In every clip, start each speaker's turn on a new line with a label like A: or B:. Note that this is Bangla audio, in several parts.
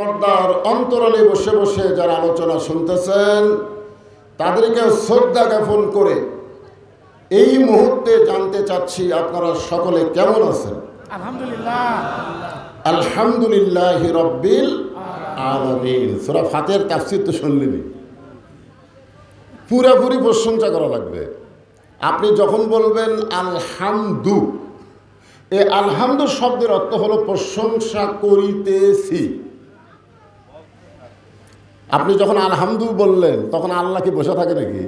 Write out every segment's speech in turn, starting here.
A: পর্দার অন্তরালে বসে বসে যারা আলোচনা শুনতেছেন তাদেরকে শ্রদ্ধা জ্ঞাপন করে এই মুহূর্তে জানতে চাচ্ছি আপনারা সকলে কেমন আছেন?
B: আলহামদুলিল্লাহ
A: আলহামদুলিল্লাহি রাব্বিল আলামিন। সূরা ফাতিহার তাফসীর তো শুনলেনই, পুরোপুরি প্রশংসা করা লাগবে। আপনি যখন বলবেন আলহামদু, এই আলহামদু শব্দের অর্থ হলো প্রশংসা করিতেছি। আপনি যখন আলহামদু বললেন তখন আল্লাহ কি বসে থাকে নাকি?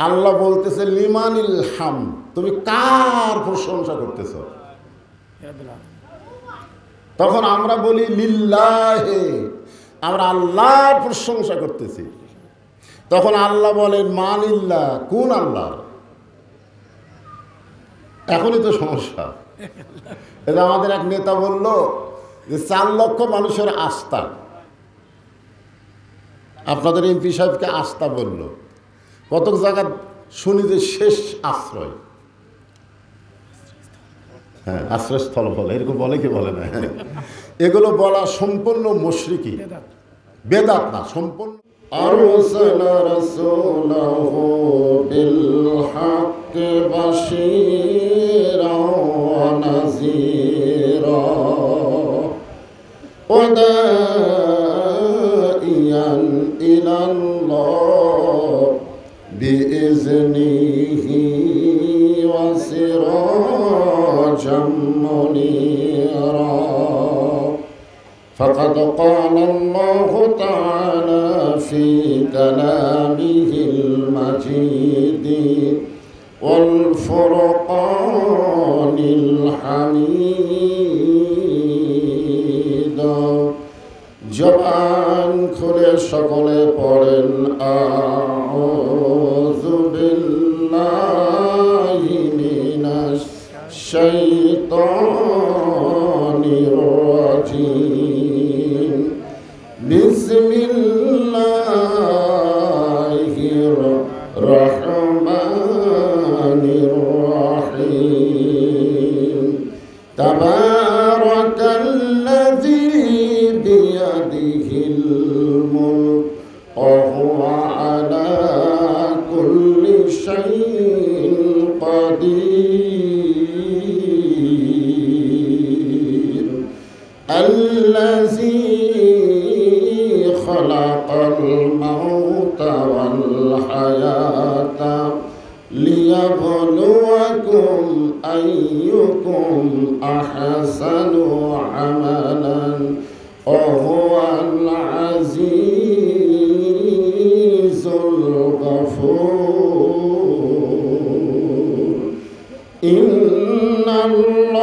A: আল্লাহ বলতেছে লিমানিল হাম, তুমি কার প্রশংসা করতেছ? তখন আমরা বলি লিল্লাহে, আমরা আল্লাহর প্রশংসা করতেছি। তখন আল্লাহ বলেন মানিল্লাহ, কোন আল্লাহ? এখনই তো সমস্যা। এটা আমাদের এক নেতা বলল যে 4 লক্ষ মানুষের আস্থা, আপনাদের এমপি সাহেবকে আস্থা বলল। কত জায়গা শুনি যে শেষ আশ্রয়, হ্যাঁ আশ্রয়স্থল বলে, এরকম বলে কি বলে না? এগুলো বলা সম্পূর্ণ মুশরিকি, বেদাত না, সম্পূর্ণ। আরসালা রাসূলাহু বিল হাক্কি বাশীরাও ওয়া নাযীরা ওয়া দাঈয়ান ইলাল্লাহ বিইজনিহি ওয়া সিরাজাম মুনীরা। فقد قال الله تعالى في كلامه المجيد والفرقان الحميد। জবান খুলে সকলে পড়েন আউযু বিল্লাহি মিনাশ শাইতানির রাজীম। বিসমিল্লাহির রহমানির রহিম। তাবারাকাল্লাযী বিয়াদিহিল মুলক ওয়া হুয়া আলা কুল্লি শাইইন কাদির। আল্লাযী খালাকাল মাউতা ওয়াল হায়াতা লিয়াবলুয়াকুম আইয়ুকুম আহসানু আমালান ওয়া হুয়াল আজিজুল গফুর।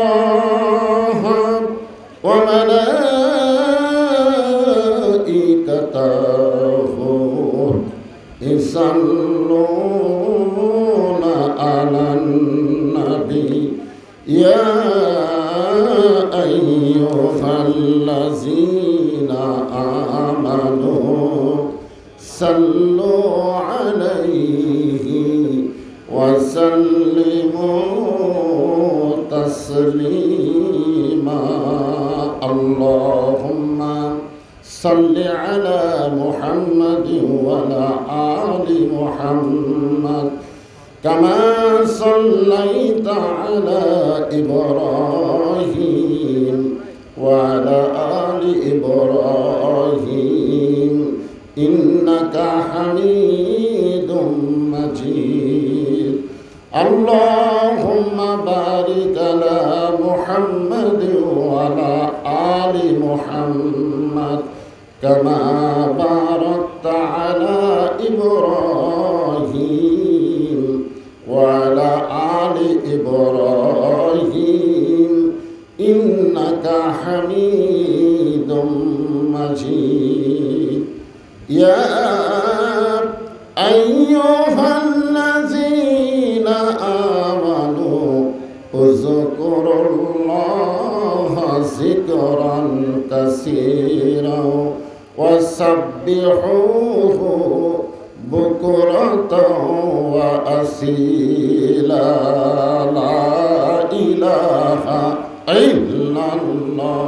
A: ইন্নাল্লাহা ওয়া মালাইকাতাহু ইউসাল্লুনা আলান নাবী ইয়া আইয়ুহাল্লাযীনা আমানু সাল্লু আলাইহি ওয়া সাল্লিমু তাসলিমা। আল্লাহুম্মা সাল্লি আলা মুহাম্মাদিন ওয়া আলা আলি মুহাম্মাদ কামা সাল্লাইতা আলা ইব্রাহিম ওয়া আলা আলি ইব্রাহিম ইন্নাকা হামিদুম মাজিদ। আল্লাহুম্মা বারিক আলা মুহাম্মাদিন ওয়া আলা আলি মুহাম্মাদ কামা বারাকতা আলা ইব্রাহিম ওয়া আলা আলি ইব্রাহিম ইন্নাকা হামিদুম মাজিদ। ইয়া আইয়ুহাল্লাযীনা আমানু উযকুরুল্লাহা যিকরান কাসীরা ওয়া সাব্বিহুহু বুকরাতাও ওয়া আসীলা। লা ইলাহা ইল্লাল্লাহ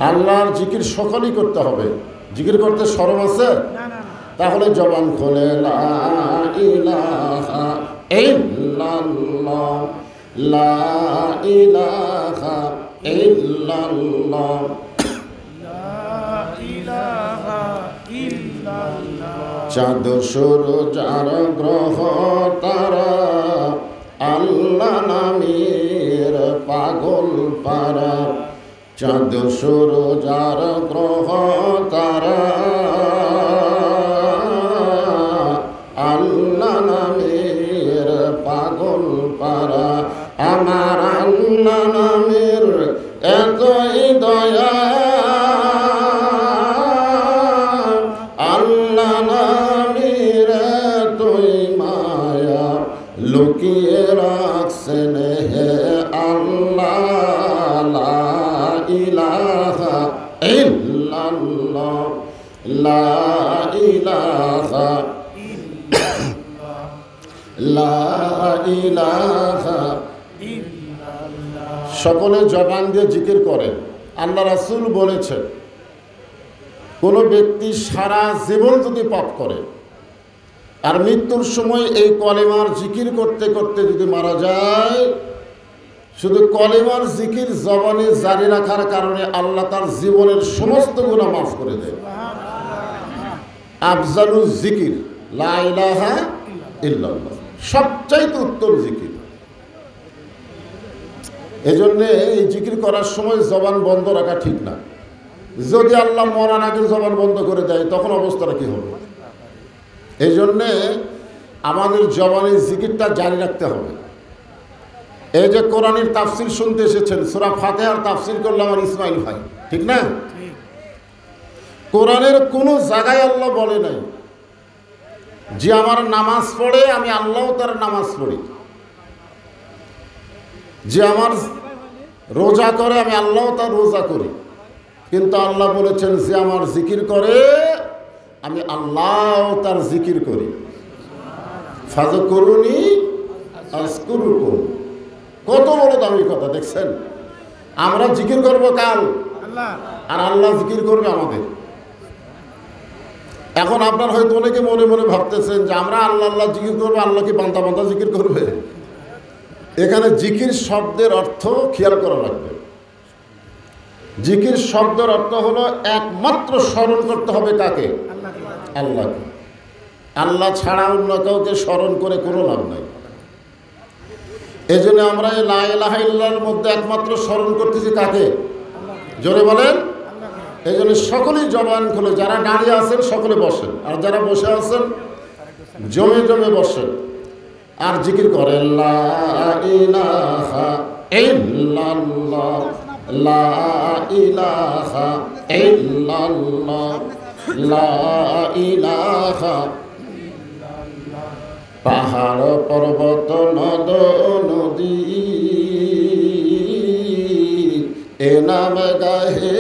A: আল্লাহর জিকির সকলেই করতে হবে। জিকির করতে শরম আছে? তাহলে জবান খোলে লা ইলাহা ইল্লাল্লাহ, লা ইলাহা ইল্লাল্লাহ, চাঁদ সূরজ আর গ্রহ তারা আল্লাহ নামের পাগল পারা। চাঁদ সূরজ আর গ্রহ তারা আল্লাহ নামের পাগল পারা। আমার আল্লাহ নামের এতই দয়া, আল্লাহ নামের এতই মায়া, লুকিয়ে রাখছেন হে আল্লাহ। লা ইলাহা ইল্লাল্লাহ, লা ইলাহা লা ইলাহা। সকলে জবান দিয়ে জিকির করেন। আল্লাহ রাসূল বলেছেন, কোন ব্যক্তি সারা জীবন যদি পাপ করে আর মৃত্যুর সময় এই কলেমার জিকির করতে করতে যদি মারা যায়, শুধু কলেমার জিকির জবানে জারি রাখার কারণে আল্লাহ তার জীবনের সমস্ত গুনাহ মাফ করে দেয়। আফজালুল জিকির লা ইলাহা ইল্লাল্লাহ, সবচাইতে উত্তম জিকির। এজন্য এই জিকির করার সময় জবান বন্ধ রাখা ঠিক না। যদি আল্লাহ মরার আগে জবান বন্ধ করে দেয় তখন অবস্থাটা কি হবে? এই জন্যে আমাদের জবানের জিকিরটা জারি রাখতে হবে। এই যে কোরআনের তাফসির শুনতে এসেছেন, সূরা ফাতিহার তাফসির করলো আমার ইসমাইল ভাই, ঠিক না? কোরআনের কোনো জায়গায় আল্লাহ বলে নাই যে আমার নামাজ পড়ে আমি আল্লাহ তার নামাজ পড়ি, যে আমার রোজা করে আমি আল্লাহ তার রোজা করি। কিন্তু আল্লাহ বলেছেন যে আমার জিকির করে আমি আল্লাহ তার জিকির করি। ফাযকুরুনি আযকুরুকুম, কত বড় দামি কথা দেখছেন। আমরা জিকির করব কাল আর আল্লাহ জিকির করবে আমাদের। এখন আপনার হয়তো অনেকে মনে মনে ভাবতেছেন যে আমরা আল্লাহ আল্লাহ জিকির করবো, আল্লাহ কি বান্দা বান্দা জিকির করবে? এখানে জিকির শব্দের অর্থ খেয়াল করা লাগবে। জিকির শব্দের অর্থ হলো একমাত্র স্মরণ করতে হবে কাকে? আল্লাহকে। আল্লাহ ছাড়া অন্য কাউকে স্মরণ করে কোনো লাভ নাই। এই জন্য আমরা এই লা ইলাহা ইল্লাল্লাহর মধ্যে একমাত্র স্মরণ করতেছি কাকে? জোরে বলেন। এই জন্য সকলেই জবান খুলে, যারা দাঁড়িয়ে আছেন সকলে বসেন, আর যারা বসে আছেন জমে জমে বসেন আর জিকির করেন লা ইলাহা ইল্লাল্লাহ, লা ইলাহা ইল্লাল্লাহ, লা ইলাহা। পাহাড় পর্বত নদ নদী এ নাম গাহে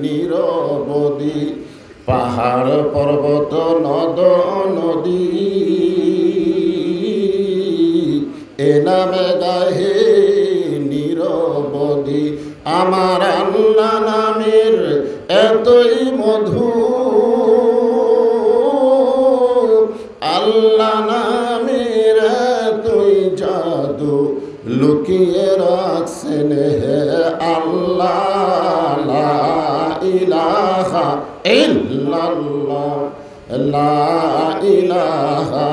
A: নিরবধি। পাহাড় পর্বত নদ নদী এ নাম গাহে নিরবধি। আমার আল্লাহ নামের এতই মধু, আল্লাহ নামের এতই জাদু, লুকিয়ে রাখছেন হে আল্লাহ। লা ইলাহা ইল্লাল্লাহ, লা ইলাহা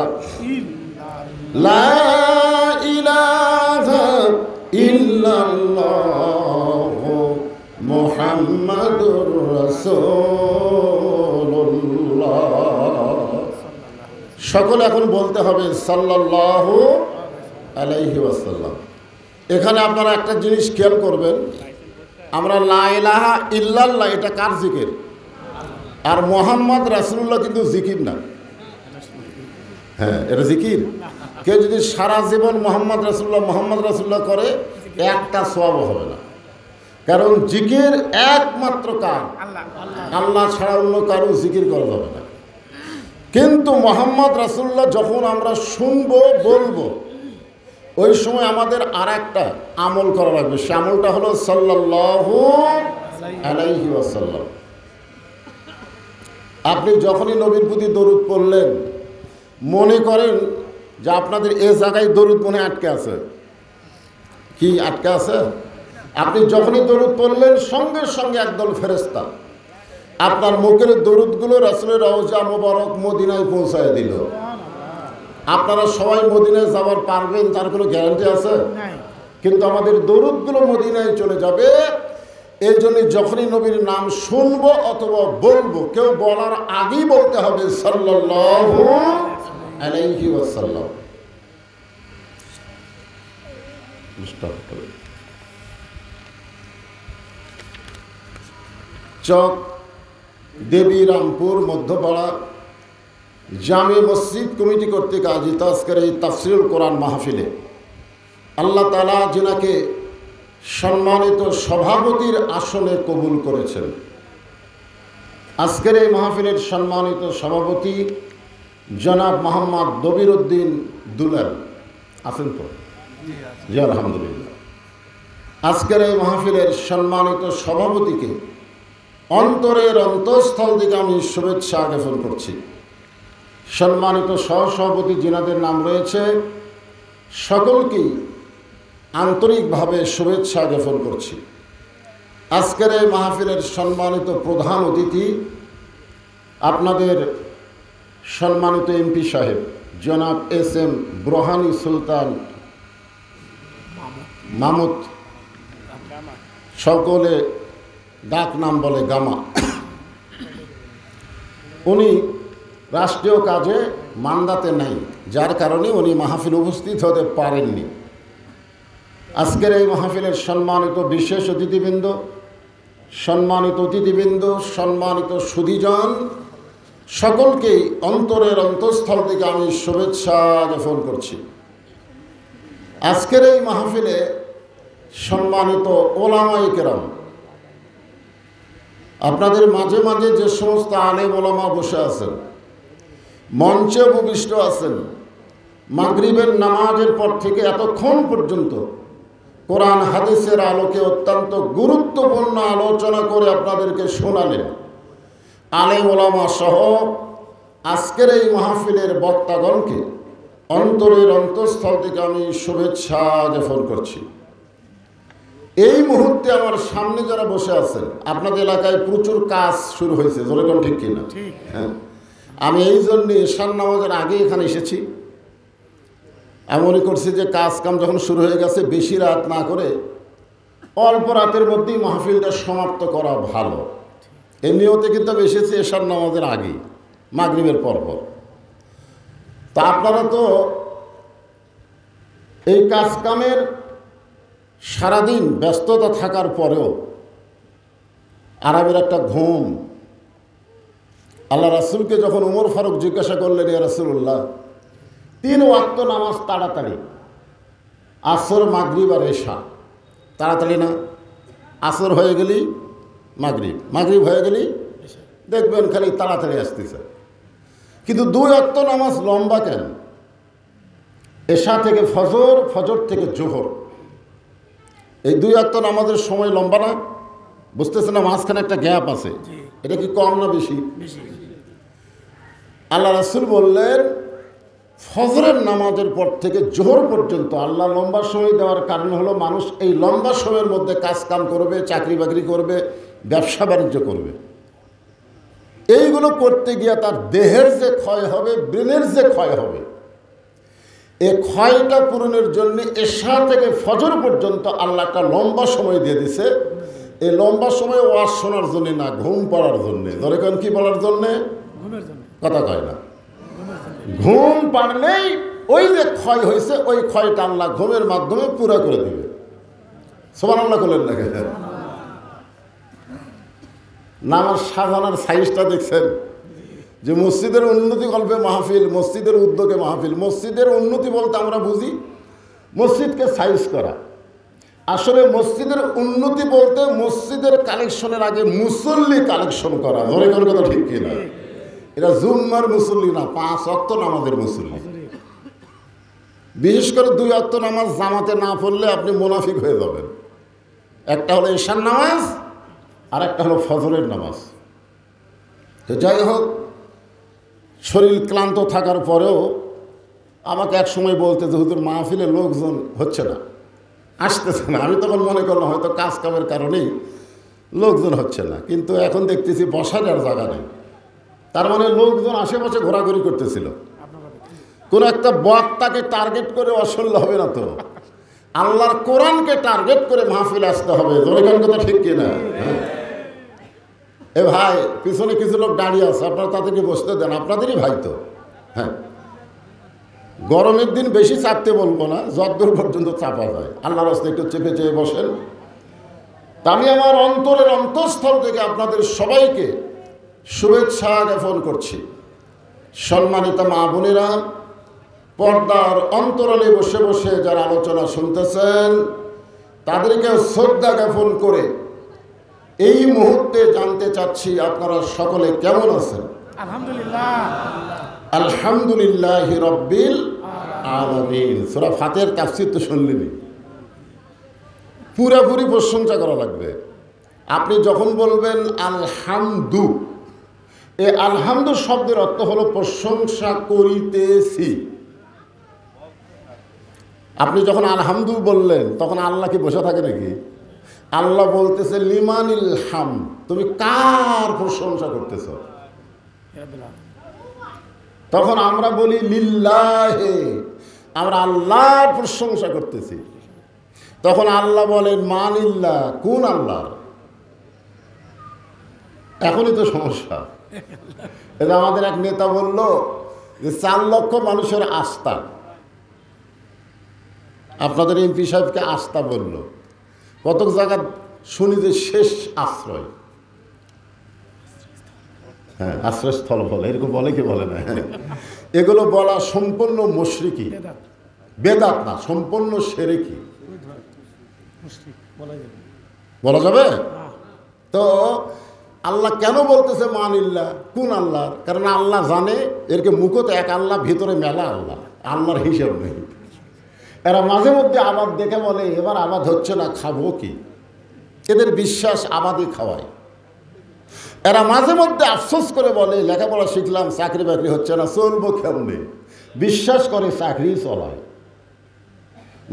A: লা ইলাহা ইল্লাল্লাহ মুহাম্মাদুর রাসূলুল্লাহ। সকলে এখন বলতে হবে সাল্লাল্লাহু আলাইহি ওয়াসাল্লাম। এখানে আপনারা একটা জিনিস খেয়াল করবেন, আমরা লা ইলাহা ইল্লাল্লাহ এটা কার জিকির? আর মুহাম্মদ রাসূলুল্লাহ কিন্তু জিকির না। হ্যাঁ, এটা জিকির। কেউ যদি সারা জীবন মোহাম্মদ রাসূলুল্লাহ করে একটা সওয়াব হবে না। কারণ জিকির একমাত্র কার? আল্লাহ ছাড়া অন্য কারো জিকির করা যাবে না। কিন্তু মোহাম্মদ রাসূলুল্লাহ যখন আমরা শুনবো বলবো, ওই সময় আমাদের আর একটা আমল করা লাগবে। সে আমলটা হলো সাল্লাল্লাহু আলাইহি ওয়াসাল্লাম। আপনি যখনই নবীর প্রতি দরুদ পড়লেন, মনে করেন যে আপনাদের এ জায়গায় দরুদ মনে আটকে আছে। কি আটকে আছে? আপনি যখনই দরুদ পড়লেন, সঙ্গে সঙ্গে একদল ফেরেশতা আপনার মুখের দরুদগুলো রাসূলের রওজা মোবারক মদিনায় পৌঁছায় দিল। আপনারা সবাই মদিনায় যাওয়ার পারবেন তার কোনো গ্যারান্টি আছে? কিন্তু আমাদের দরুদগুলো মদিনায় চলে যাবে। এই জন্য যখনই নবীর নাম শুনবো অথবা বলবো, কেউ বলার আগেই বলতে হবে সাল্লাল্লাহু আলাইহি ওয়াসাল্লাম। চক দেবীরামপুর মধ্যপাড়া জামে মসজিদ কমিটি কর্তৃক আয়োজিত আজকের এই তাফসিরুল কোরআন মাহফিলে আল্লাহ তাআলা যিনাকে সম্মানিত সভাপতির আসনে কবুল করেছেন, আজকের এই মাহফিলের সম্মানিত সভাপতি জনাব মোহাম্মদ দবিরউদ্দিন দুলাল আছেন তো? জি আলহামদুলিল্লাহ। আজকের এই মাহফিলের সম্মানিত সভাপতিকে অন্তরের অন্তঃস্থল থেকে আমি শুভেচ্ছা জ্ঞাপন করছি। সম্মানিত সহসভাপতি যিনাদের নাম রয়েছে সকলকেই আন্তরিকভাবে শুভেচ্ছা জ্ঞাপন করছি। আজকের এই মাহফিলের সম্মানিত প্রধান অতিথি আপনাদের সম্মানিত এমপি সাহেব জনাব এস.এম. বুরহানি সুলতান মাহমুদ, সকলে ডাক নাম বলে গামা। উনি রাষ্ট্রীয় কাজে মান্দাতে নাই, যার কারণে উনি মাহফিল উপস্থিত হতে পারেননি। আজকের এই মাহফিলের সম্মানিত বিশেষ অতিথিবৃন্দ, সম্মানিত সুধীজন, সকলকেই অন্তরের অন্তঃস্থল থেকে আমি শুভেচ্ছা জ্ঞাপন করছি। আজকের এই মাহফিলে সম্মানিত ওলামায়ে কেরাম, আপনাদের মাঝে মাঝে যে সমস্ত আলেম ওলামা বসে আছেন, মঞ্চে উপবিষ্ট আছেন, মাগরিবের নামাজের পর থেকে এতক্ষণ পর্যন্ত কোরআন হাদিসের আলোকে অত্যন্ত গুরুত্বপূর্ণ আলোচনা করে আপনাদেরকে শোনালেন। আলেম ওলামা সহ আজকের এই মাহফিলের বক্তাগণকে অন্তরের অন্তঃস্থল থেকে আমি শুভেচ্ছা জ্ঞাপন করছি। এই মুহূর্তে আমার সামনে যারা বসে আছেন, আপনাদের এলাকায় প্রচুর কাজ শুরু হয়েছে, যেরকম ঠিক কিনা? হ্যাঁ, আমি এই জন্য ঈশান নামাজের আগে এখানে এসেছি। আমি মনে করছি যে কাজ কাম যখন শুরু হয়ে গেছে, বেশি রাত না করে অল্প রাতের মধ্যেই মাহফিলটা সমাপ্ত করা ভালো। এই নিয়তে কিন্তু আমি এসেছি ঈশান নামাজের আগেই, মাগরিবের পরপর। তা আপনারা তো এই কাজ কামের সারাদিন ব্যস্ততা থাকার পরেও আরামের একটা ঘুম। আল্লাহ রাসূলকে যখন ওমর ফারুক জিজ্ঞাসা করলেন, ইয়া রাসূলুল্লাহ, 3 ওয়াক্ত নামাজ তাড়াতাড়ি, আসর মাগরিব আর এশা, তাড়াতাড়ি না? আসর হয়ে গেলি মাগরিব, মাগরিব হয়ে গেলি দেখবেন খালি তাড়াতাড়ি আসতেছে। কিন্তু 2 ওয়াক্ত নামাজ লম্বা কেন? এশা থেকে ফজর, ফজর থেকে জোহর, এই 2 ওয়াক্ত নামাজের সময় লম্বা না? বুঝতেছে না? মাঝখানে একটা গ্যাপ আছে। এটা কি কম না বেশি? আল্লাহ রাসূল বললেন, ফজরের নামাজের পর থেকে জোহর পর্যন্ত আল্লাহ লম্বা সময় দেওয়ার কারণ হলো মানুষ এই লম্বা সময়ের মধ্যে কাজ কাম করবে, চাকরি বাকরি করবে, ব্যবসা বাণিজ্য করবে। এইগুলো করতে গিয়ে তার দেহের যে ক্ষয় হবে, ব্রেনের যে ক্ষয় হবে, এই ক্ষয়টা পূরণের জন্য এশা থেকে ফজর পর্যন্ত আল্লাহ একটা লম্বা সময় দিয়ে দিছে। এই লম্বা সময় ওয়াজ শোনার জন্য না, ঘুম পড়ার জন্যে। ধরে কেন কি পড়ার জন্যে? কথা কয় না। ঘুম পারলেই ওই যে ক্ষয় হয়েছে, ওই ক্ষয়টা আল্লাহ ঘুমের মাধ্যমে পুরো করে দিবে। সুবহানাল্লাহ বলেন না? নামাজ সাজানোর সাইজটা দেখছেন? যে মসজিদের উন্নতি কল্পে মাহফিল, মসজিদের উদ্যোগে মাহফিল। মসজিদের উন্নতি বলতে আমরা বুঝি মসজিদকে সাইজ করা। আসলে মসজিদের উন্নতি বলতে মসজিদের কালেকশনের আগে মুসল্লি কালেকশন করা। ধরে কোন কথা ঠিক কিনা? এটা জুম্মার মুসল্লি না, 5 ওয়াক্ত নামাজের মুসল্লি। বিশেষ করে 2 ওয়াক্ত নামাজ জামাতে না পড়লে আপনি মুনাফিক হয়ে যাবেন। একটা হলো এশার নামাজ, আর একটা হলো ফজরের নামাজ। তো যাই হোক, শরীর ক্লান্ত থাকার পরেও আমাকে এক সময় বলতে যে হুজুর মাহফিলে লোকজন হচ্ছে না, আসতেছে না। আমি তখন মনে করলাম হয়তো কাজ কামের কারণেই লোকজন হচ্ছে না, কিন্তু এখন দেখতেছি বসার আর জায়গা নেই। তার মানে লোকজন আশেপাশে ঘোরাঘুরি করতেছিল। কোনো একটা বক্তাকে টার্গেট করে অসল্য হবে না তো, আল্লাহর কোরআনকে টার্গেট করে মাহফিলে আসতে হবে। জোরেখান কথা ঠিক কিনা? এ ভাই, পিছনে কিছু লোক দাঁড়িয়ে আছে, আপনারা তাদেরকে বসতে দেন, আপনাদেরই ভাই তো। হ্যাঁ, গরমের দিন বেশি চাপতে বলবো না, যতদূর পর্যন্ত চাপা যায় আল্লাহর রাস্তায় একটু চেপে চেপে বসেন। তা আমি আমার অন্তরের অন্তঃস্থল থেকে আপনাদের সবাইকে শুভেচ্ছা জ্ঞাপন করছি। সম্মানিত মা বোনেরা, পর্দার অন্তরালে বসে বসে যারা আলোচনা শুনতেছেন, তাদেরকে শ্রদ্ধা জ্ঞাপন করে এই মুহূর্তে জানতে চাচ্ছি আপনারা সকলে কেমন আছেন?
B: আলহামদুলিল্লাহ,
A: আলহামদুলিল্লাহি রাব্বিল আলামিন। সূরা ফাতিহার তাফসীর তো শুনলেনই, পুরোপুরি প্রশংসা করা লাগবে। আপনি যখন বলবেন আলহামদু, এই আলহামদু শব্দের অর্থ হলো প্রশংসা করিতেছি। আপনি যখন আলহামদু বললেন তখন আল্লাহ কি বসে থাকে নাকি? আল্লাহ বলতেছে লিমানিল হাম, তুমি কার প্রশংসা করতেছ? তখন আমরা বলি লিল্লাহে, আমরা আল্লাহর প্রশংসা করতেছি। তখন আল্লাহ বলেন মানিল্লাহ, কোন আল্লাহ? এখনই তো সমস্যা। এটা আমাদের এক নেতা বলল যে 4 লক্ষ মানুষের আস্থা, আপনাদের এমপি সাহেবকে আস্থা বলল। কত জায়গা শুনি যে শেষ আশ্রয়, হ্যাঁ আশ্রয়স্থল বলে, এরকম বলে কি বলে না? এগুলো বলা সম্পূর্ণ মুশরিকি, বেদাত না, সম্পূর্ণ শিরকি। বলা যাবে? তো আল্লাহ কেন বলতেছে মানিল্লাহ, কোন আল্লাহ? কারণ আল্লাহ জানে এরকে মুখত এক আল্লাহ, ভিতরে মেলা আল্লাহ, আল্লাহর হিসাব নেই। এরা মাঝে মধ্যে আবাদ দেখে বলে এবার আবাদ হচ্ছে না, খাবো কি? এদের বিশ্বাস আবাদই খাওয়ায়। এরা মাঝে মধ্যে আফসোস করে বলে লেখাপড়া শিখলাম, চাকরি বাকরি হচ্ছে না, চলবো কেমনে? বিশ্বাস করে চাকরি চলায়।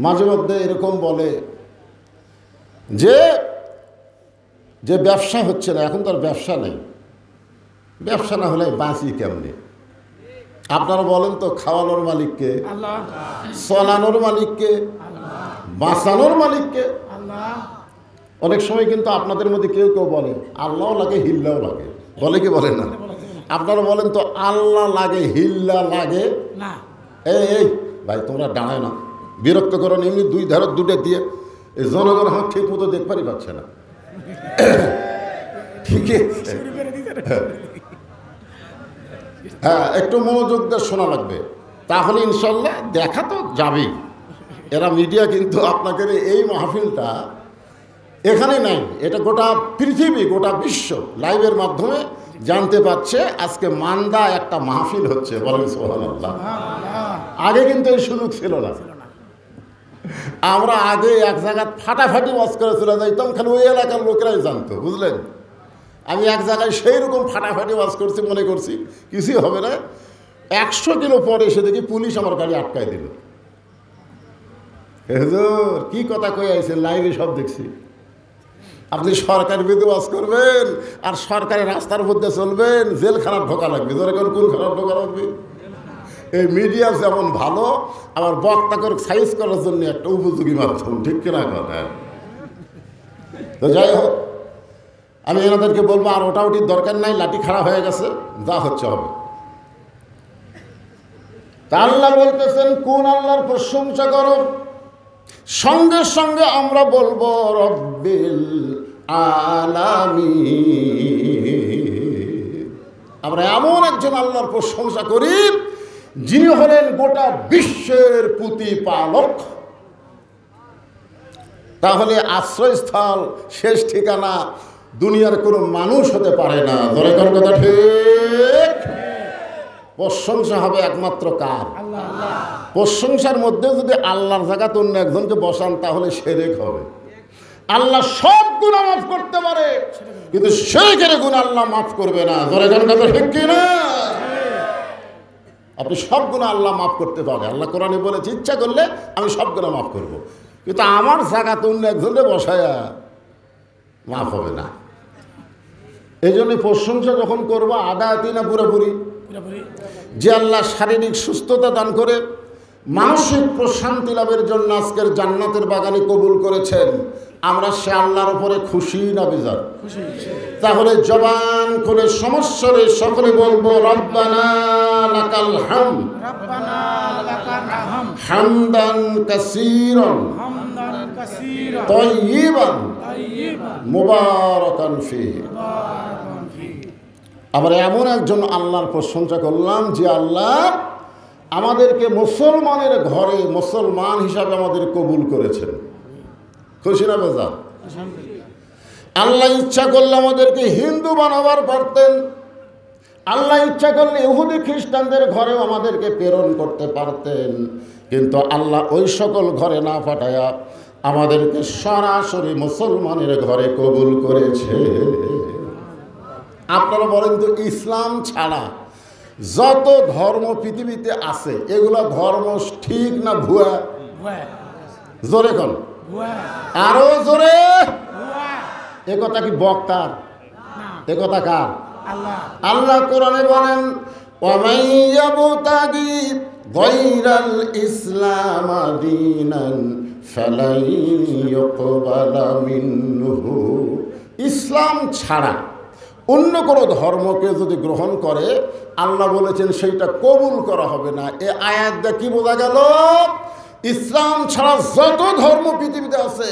A: মাঝে মধ্যে এরকম বলে যে যে ব্যবসা হচ্ছে না, এখন তো আর ব্যবসা নেই, ব্যবসা না হলে বাঁচি কেমনে? আপনারা বলেন তো, খাওয়ানোর মালিককে?
B: আল্লাহ।
A: চলানোর মালিককে? বাঁচানোর মালিককে?
B: আল্লাহ।
A: অনেক সময় কিন্তু আপনাদের মধ্যে কেউ কেউ বলে আল্লাহও লাগে হিল্লাও লাগে, বলে কি বলে না? আপনারা বলেন তো আল্লাহ লাগে হিল্লা লাগে
B: না?
A: এই ভাই তোমরা দাঁড়ায় না, বিরক্ত করো না, এমনি দুই ধারে দুটো দিয়ে এই জনগণ আমার ঠিক মতো দেখবারই পাচ্ছে না। ঠিক আছে, হ্যাঁ একটু মনোযোগ দিয়ে শোনা লাগবে, তাহলে ইনশাল্লাহ দেখা তো যাবেই। এরা মিডিয়া কিন্তু আপনাদের এই মাহফিলটা এখানে নাই, এটা গোটা পৃথিবী, গোটা বিশ্ব লাইভের মাধ্যমে জানতে পারছে আজকে মান্দা একটা মাহফিল হচ্ছে। বলেন সুবহানাল্লাহ। আগে কিন্তু এই সুযোগ ছিল না। আমরা আগে এক জায়গায় ফাটাফাটি ওয়াজ করে চলে যাইতাম, খালি ওই এলাকার লোকেরাই জানতো, বুঝলেন? আমি এক জায়গায় সেই রকম ফাটাফাটি ওয়াজ করছি, মনে করছি কিছুই হবে না। 100 কিলো পরে এসে দেখি পুলিশ আমার গাড়ি আটকায় দিল। হুজুর কি কথা কই আইছেন, লাইভে সব দেখছি। আপনি সরকার বিরুদ্ধে ওয়াজ করবেন আর সরকারের রাস্তার মধ্যে চলবেন, জেলখানার ঢোকা লাগবে। ধরে কোন খারাপ ঢোকা লাগবে? এই মিডিয়া যেমন ভালো, আবার বক্তাকে সাইজ করার জন্য একটা উপযোগী মাধ্যম, ঠিক কিনা কথা? তো যাই হোক, আমি এনাদেরকে বলবো আর ওটাউটির দরকার নাই, লাঠি খাড়া হয়ে গেছে, যা হচ্ছে হবে। তা আল্লাহ বলতেছেন কোন আল্লাহর প্রশংসা করো? সঙ্গে সঙ্গে আমরা বলবো রব্বিল আলামিন। আমরা এমন একজন আল্লাহর প্রশংসা করি যিনি হলেন গোটা বিশ্বের প্রতিপালক। তাহলে আশ্রয়স্থল, শেষ ঠিকানা দুনিয়ার কোনো মানুষ হতে পারে না। ধরে কোন কথা ঠিক? প্রশংসা হবে একমাত্র কার? প্রশংসার মধ্যে যদি আল্লাহর জায়গাতে অন্য একজনকে বসান তাহলে শিরক হবে। আল্লাহ সব গুনাহ মাফ করতে পারে, কিন্তু শিরকের গুনাহ আল্লাহ মাফ করবে না। জোরে গান কথা ঠিক কি না? আপনি সব গুনাহ আল্লাহ মাফ করতে পারে। আল্লাহ কোরআনে বলেছে ইচ্ছা করলে আমি সব গুনাহ মাফ করব, কিন্তু আমার জায়গাতে অন্য একজনকে বসায়া মাফ হবে না। এই জন্য প্রশংসা যখন করবো আদায়াতি না পুরোপুরি, যে আল্লাহ শারীরিক সুস্থতা দান করে মানসিক প্রশান্তি লাভের জন্য আজকের জান্নাতের বাগানে কবুল করেছেন, আমরা সে আল্লাহর উপরে খুশি না বেজার? তাহলে জবান খুলে সমস্যারে সকলে বলবো রব্বানা লাকাল হামদ হামদান কাসীরান তাইয়িবান মুবারাকান ফীহি। আমরা এমন একজন আল্লাহর প্রশংসা করলাম যে আল্লাহ আমাদেরকে মুসলমানের ঘরে মুসলমান হিসাবে আমাদের কবুল করেছেন। খুশি না বেজার? আল্লাহ ইচ্ছা করলে আমাদেরকে হিন্দু বানাবার পারতেন, আল্লাহ ইচ্ছা করলে ইহুদি খ্রিস্টানদের ঘরেও আমাদেরকে প্রেরণ করতে পারতেন, কিন্তু আল্লাহ ওই সকল ঘরে না পাঠায়া আমাদেরকে সরাসরি মুসলমানের ঘরে কবুল করেছে। আপনারা বলেন তো, ইসলাম ছাড়া যত ধর্ম পৃথিবীতে আছে এগুলো ধর্ম ঠিক না ভুয়া? জোরে কোন, আরো জোরে। এ কথা কি বক্তার? এ কথা কার? আল্লাহ কোরআনে বলেন ওয়ামান ইয়াবতাগি গায়রাল ইসলাম দীনান ফালাই ইউকবালা মিনহু। ইসলাম ছাড়া অন্য কোনো ধর্মকে যদি গ্রহণ করে আল্লাহ বলেছেন সেইটা কবুল করা হবে না। এ আয়াত দিয়ে কি বোঝা গেল? ইসলাম ছাড়া যত ধর্ম পৃথিবীতে আছে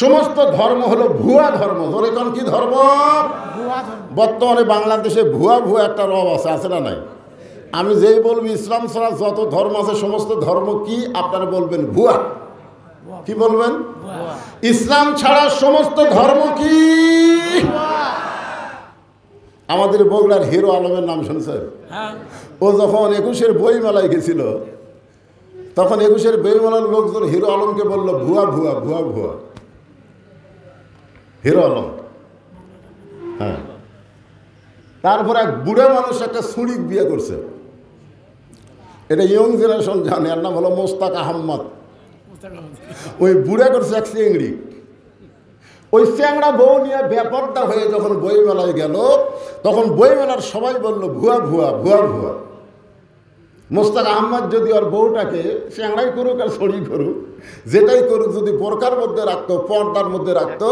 A: সমস্ত ধর্ম হলো ভুয়া ধর্ম। ধরে কোন কি ধর্ম? বর্তমানে বাংলাদেশে ভুয়া ভুয়া একটা রব আছে না নাই? আমি যেই বলবো ইসলাম ছাড়া যত ধর্ম আছে সমস্ত ধর্ম কি, আপনারা বলবেন ভুয়া। কি বলবেন? ইসলাম ছাড়া সমস্ত ধর্ম কি? আমাদের বগুড়ার হিরো আলমের নাম শুনছেন? ও যখন 21-এর বই মেলায় গেছিল তখন 21-এর বই মেলার লোকজন হিরো আলমকে বলল ভুয়া ভুয়া ভুয়া ভুয়া। হিরো আলম, হ্যাঁ। তারপর এক বুড়া মানুষ একটা ছুরিক বিয়ে করছে, এটা ইয়ং জেনারেশন জানে, এর নাম হলো মোস্তাক আহমদ। ওই বুড়া করছে এক চিংড়ি। ওই চ্যাংড়া বউ নিয়ে ব্যাপারটা হয়ে যখন বইমেলায় গেল তখন বইমেলার সবাই বলল ভুয়া ভুয়া ভুয়া ভুয়া। মোস্তাক আহমদ যদি ওর বউটাকে চ্যাংড়াই করুক আর ছড়ি করুক, যেটাই করুক, যদি বোরকার মধ্যে রাখতো, পর্দার মধ্যে রাখতো,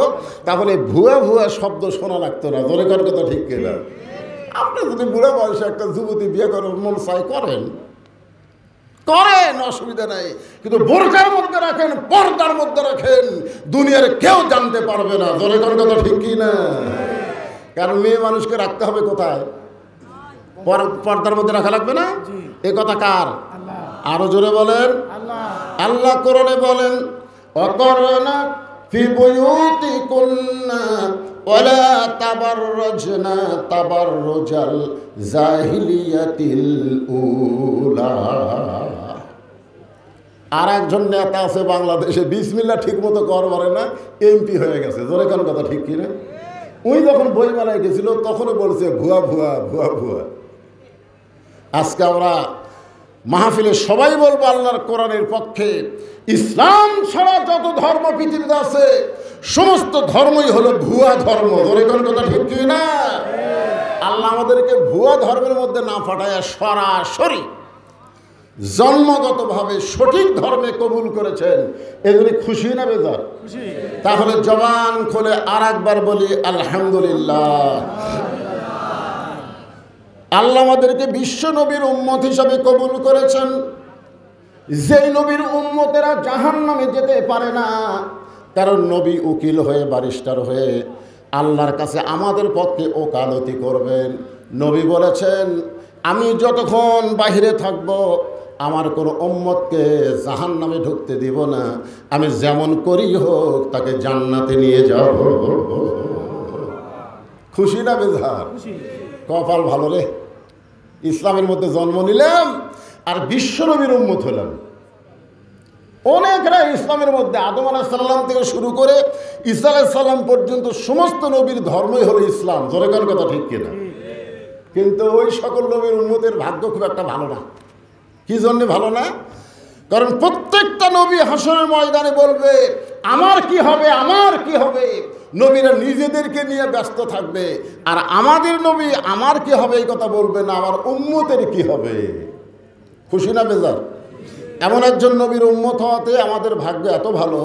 A: তাহলে ভুয়া ভুয়া শব্দ শোনা লাগতো না। ধরে কর কথা ঠিক কিনা? আপনি যদি বুড়া বয়সে একটা যুবতী বিয়ে করেন, মন চাই করেন, করেন, অসুবিধা নাই, কিন্তু বোরকার মধ্যে রাখেন, পর্দার মধ্যে রাখেন, দুনিয়ার কেউ জানতে পারবে না। ধরে কোন কথা ঠিক কি না? কারণ মেয়ে মানুষকে রাখতে হবে কোথায়? পর্দার মধ্যে রাখা লাগবে না? এ কথা কার? আরো জোরে বলেন। আল্লাহ কোরআনে বলেন অকরনা ফি বুয়ুতিকুন্না ওয়ালা তাবাররাজনা তাবাররুজাল জাহিলিয়াতিল উলা। আর একজন নেতা আছে বাংলাদেশে, বিসমিল্লাহ ঠিক মতো কর পারে না, এমপি হয়ে গেছে। জোরে কোন কথা ঠিক কিনা? ওই যখন বইমেলায় গেছিল তখনও বলছে ভুয়া ভুয়া ভুয়া ভুয়া। আজকে আমরা মাহফিলে সবাই বলবো আল্লাহর কোরআনের পক্ষে, ইসলাম ছাড়া যত ধর্ম পৃথিবীতে আছে সমস্ত ধর্মই হলো ভুয়া ধর্ম। ধরে কোন কথা ঠিক কি না? আল্লাহ আমাদেরকে ভুয়া ধর্মের মধ্যে না পাঠায় সরাসরি জন্মগতভাবে সঠিক ধর্মে কবুল করেছেন। এজন্য খুশি না বেজার? তাহলে জবান খুলে আর একবার বলি আলহামদুলিল্লাহ। আল্লাহ আমাদেরকে বিশ্ব নবীর উম্মত হিসাবে কবুল করেছেন। যেই নবীর উম্মতেরা জাহান্নামে যেতে পারে না, কারণ নবী উকিল হয়ে, ব্যারিস্টার হয়ে আল্লাহর কাছে আমাদের পক্ষে ওকালতি করবেন। নবী বলেছেন আমি যতক্ষণ বাহিরে থাকব আমার কোনো উম্মতকে জাহান্নামে ঢুকতে দিব না, আমি যেমন করি হোক তাকে জান্নাতে নিয়ে যাব। খুশি না বেজার? কপাল ভালো রে, ইসলামের মধ্যে জন্ম নিলাম আর বিশ্বনবীর উম্মত হলাম। অনেকরা ইসলামের মধ্যে আদম আলাইহিস সালাম থেকে শুরু করে ঈসা আলাইহিস সালাম পর্যন্ত সমস্ত নবীর ধর্মই হলো ইসলাম। জোরে কোন কথা ঠিক কিনা? কিন্তু ওই সকল নবীর উম্মতের ভাগ্য খুব একটা ভালো না। কি জন্য ভালো না? কারণ প্রত্যেকটা নবী হাসরের ময়দানে বলবে আমার কি হবে, আমার কি হবে। নবীরা নিজেদেরকে নিয়ে ব্যস্ত থাকবে, আর আমাদের নবী আমার কি হবে এই কথা বলবে না, আমার উম্মতের কি হবে। খুশি না বেজার? এমন একজন নবীর উম্মত হওয়াতে আমাদের ভাগ্য এত ভালো,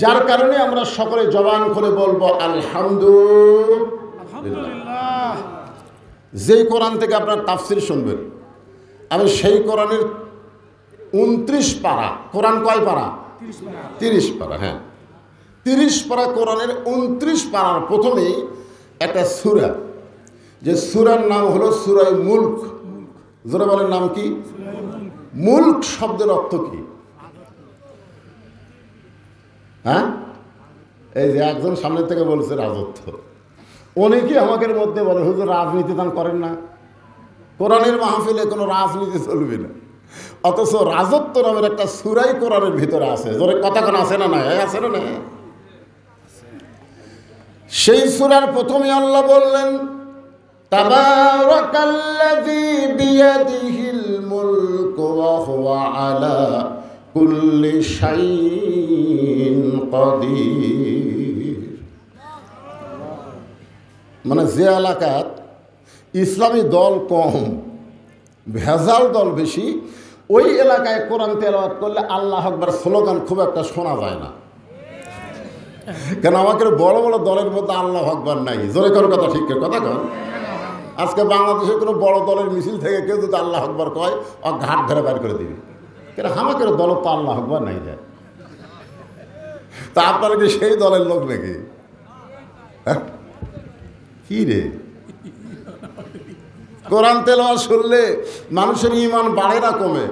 A: যার কারণে আমরা সকলে জবান করে বলবো আলহামদুলিল্লাহ। যেই কোরআন থেকে আপনার তাফসির শুনবেন, আমি সেই কোরআনের 29 পারা, কোরআন কয় পারা? 30 পারা। হ্যাঁ, 30 পারা কোরআনের 29 পারার প্রথমেই একটা সূরা, যে সূরার নাম হলো সূরা মুলক। জোরে বলেন, নাম কি? মুলক শব্দের অর্থ কি? হ্যাঁ, এই যে একজন সামনে থেকে বলছে রাজত্ব। অনেকেই আমাদের মধ্যে বলে হুজুর রাজনীতি দান করেন না, কোরআনের মাহফিলে কোনো রাজনীতি চলবে না। অথচ রাজত্ব নামের একটা সূরাই কোরআনের ভিতরে আছে। জোরে কথা কোন আছে না? নাই আছে না? নাই। সেই সূরার প্রথমে আল্লাহ বললেন তাবারাকাল্লাযী বিয়াদিহিল মুলকু ওয়া হুয়া আলা কুল্লি শাইইন কাদির। মানে যে এলাকাত ইসলামী দল কম, ভেজাল দল বেশি, ওই এলাকায় কোরআন তেলাওয়াত করলে আল্লাহ আকবার স্লোগান খুব একটা শোনা যায় না। কেন? আমাদের বড় বড় দলের মধ্যে আল্লাহ আকবার নাই। জোরে কোন কথা ঠিক কথা কন। আজকে বাংলাদেশের কোনো বড় দলের মিছিল থেকে কেউ যদি আল্লাহ আকবার কয়, ও ঘাট ধরে বের করে দিবি। কেন? আমাদের দল তো আল্লাহ আকবার নাই যায়। তা আপনারা কি সেই দলের লোক নাকি? কি রে, কোরআন তেলাওয়াত শুনলে মানুষের ঈমান বাড়ে না কমে?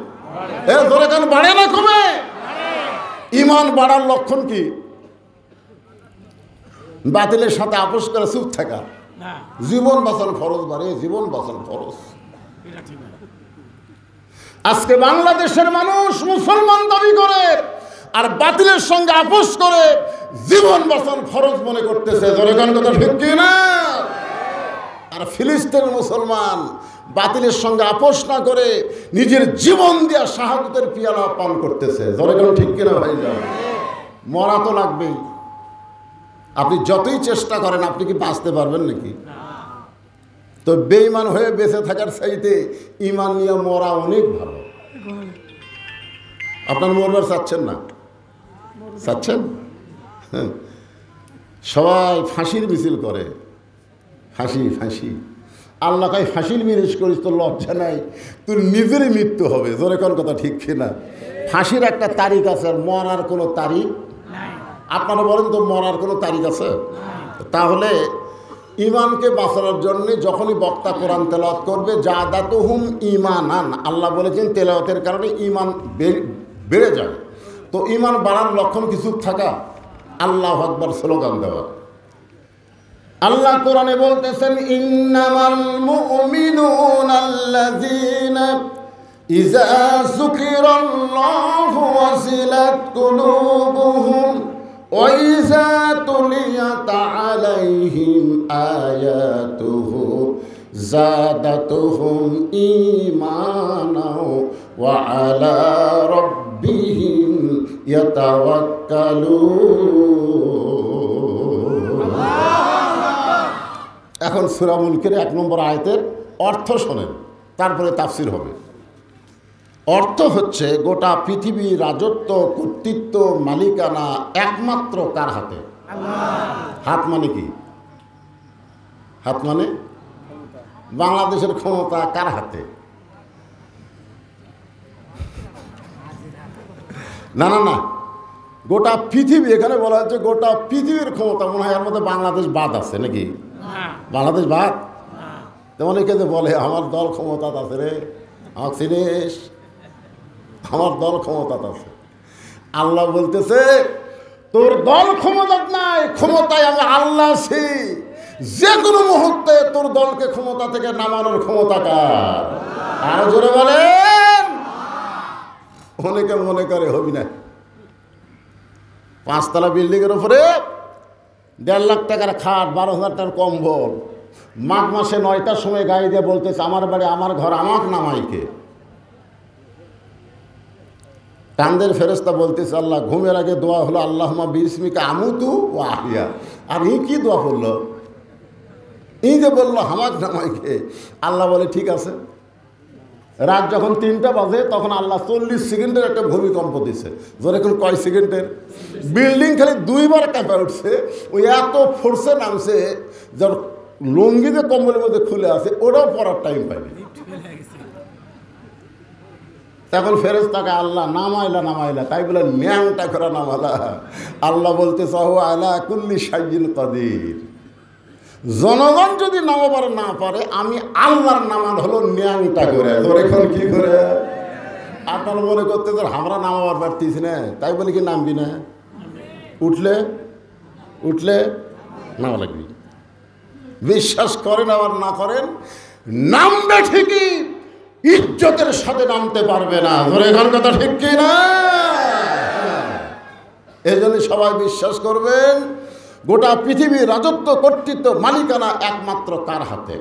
A: এ ধরে কেন বাড়ে না কমে? ঈমান বাড়ার লক্ষণ কি? বাতিলের সাথে আপোষ করে চুপ থাকা। জীবন বাঁচানো ফরজ বাড়ে, জীবন বাঁচানো ফরজ। আজকে বাংলাদেশের মানুষ মুসলমান দাবি করে আর বাতিলের সঙ্গে আপোষ করে জীবন বাঁচানো ফরজ মনে করতেছে। ধরে কোন কথা ঠিক কি না? আর ফিলিস্তিনের মুসলমান বাতিলের সঙ্গে আপোষ না করে নিজের জীবন দিয়া শাহাদাতের পিয়ালা পান করতেছে। ধরে কোন ঠিক কিনা ভাই? মরা তো লাগবেই। আপনি যতই চেষ্টা করেন, আপনি কি বাঁচতে পারবেন নাকি? তো বেঈমান হয়ে বেঁচে থাকার চাইতে ঈমান নিয়ে মরা অনেক ভালো। আপনার মরবার চাচ্ছেন না? চাচ্ছেন? সবাই ফাঁসির মিছিল করে, ফাঁসি ফাঁসি। আল্লাহ কাই ফাঁসির মিছিল করিস, তোর লজ্জা নাই? তোর নিজেরই মৃত্যু হবে। জোরে কোন কথা ঠিক কিনা? ফাঁসির একটা তারিখ আছে, আর মরার কোনো তারিখ। আপনারা বলেন তো, মরার কোনো তারিখ আছে? তাহলে ঈমানকে বাঁচানোর জন্য যখনই বক্তা কোরআন তেলাওয়াত করবে, জাদাতুহুম ঈমানান, আল্লাহ বলেছেন তেলাওয়াতের কারণে ঈমান বেড়ে যায়। তো ঈমান বাড়ার লক্ষণ কিছু থাকা, আল্লাহু আকবার স্লোগান দেওয়া। আল্লাহ কোরআনে বলতেছেন ইন্নামাল মুমিনুনা আল্লাযীনা ইযা যুকিরাল্লাহু ওয়াজিলাত কুলুবুহুম ওয়া ইযা তুলিয়াত আলাইহিম আয়াতুহু যাদাতুহুম ঈমানাও ওয়া আলা রাব্বিহিম ইয়াতাওয়াক্কালুন। এখন সূরা মুলকের 1 নম্বর আয়াতের অর্থ শোনেন, তারপরে তাফসীর হবে। অর্থ হচ্ছে গোটা পৃথিবীর রাজত্ব, কর্তৃত্ব, মালিকানা একমাত্র কার হাতে? হাত মানে কি? হাত মানে বাংলাদেশের ক্ষমতা কার হাতে? না না না, গোটা পৃথিবী। এখানে বলা হচ্ছে গোটা পৃথিবীর ক্ষমতা। মনে হয় এর মধ্যে বাংলাদেশ বাদ আছে নাকি? বাংলাদেশ বাদ? অনেকে যে বলে আমার দল ক্ষমতাত আছে রে, আমার চিনিস, আমার দল ক্ষমতাত আছে। আল্লাহ বলতেছে তোর দল ক্ষমতাত নাই, ক্ষমতায় আমি আল্লাহ আছি। যে কোনো মুহূর্তে তোর দলকে ক্ষমতা থেকে নামানোর ক্ষমতা কার? আরো জোরে বলেন। অনেকে মনে করে হবি না, 5 তলা বিল্ডিংয়ের উপরে 1.5 লাখ টাকার খাট, 12,000 টাকার কম্বল, মাঘ মাসে 9টার সময় গাড়ি দিয়ে বলতেছে আমার বাড়ি আমার ঘর, আমাকে নামাইকে। কান্দের ফেরেশতা বলতেছে আল্লাহ, ঘুমের আগে দোয়া হলো আল্লাহুম্মা বিসমিকা আমুতু ওয়া আহইয়া। আর এই কি দোয়া করলো? এই যে বললো আমাকে নামাইকে, আল্লাহ বলে ঠিক আছে। রাত যখন 3টা বাজে তখন আল্লাহ 40 সেকেন্ডের একটা ভূমিকম্প দিছে। ধরে এখন কয় সেকেন্ডের? বিল্ডিং খালি 2বার কাঁপে উঠছে। ওই এত ফোর্সে নামছে, যার লুঙ্গি যে কম্বলের মধ্যে খুলে আছে ওটাও পরার টাইম পায়নি। তখন ফেরেশতাকে আল্লাহ নামাইলা, তাই বলে ন্যাংটা করে নামালা। আল্লাহ বলতে চাও আলা কুল্লি শাইইন কাদির। জনগণ যদি নামাবার না পারে, আমি আল্লাহর নামান হলো ন্যাংটা করে। তোর এখন কি করে? আপনার মনে করতে তোর আমরা নামাবার পারতিস না, তাই বলে কি নামবি না? উঠলে নামা লাগবি। বিশ্বাস করেন আবার না করেন, নামবে ঠিকই, ইজ্জতের সাথে নামতে পারবে না। ধরে এখন কথা ঠিক কি না? এই জন্য সবাই বিশ্বাস করবেন, গোটা পৃথিবীর রাজত্ব, কর্তৃত্ব, মালিকানা একমাত্র কার হাতে?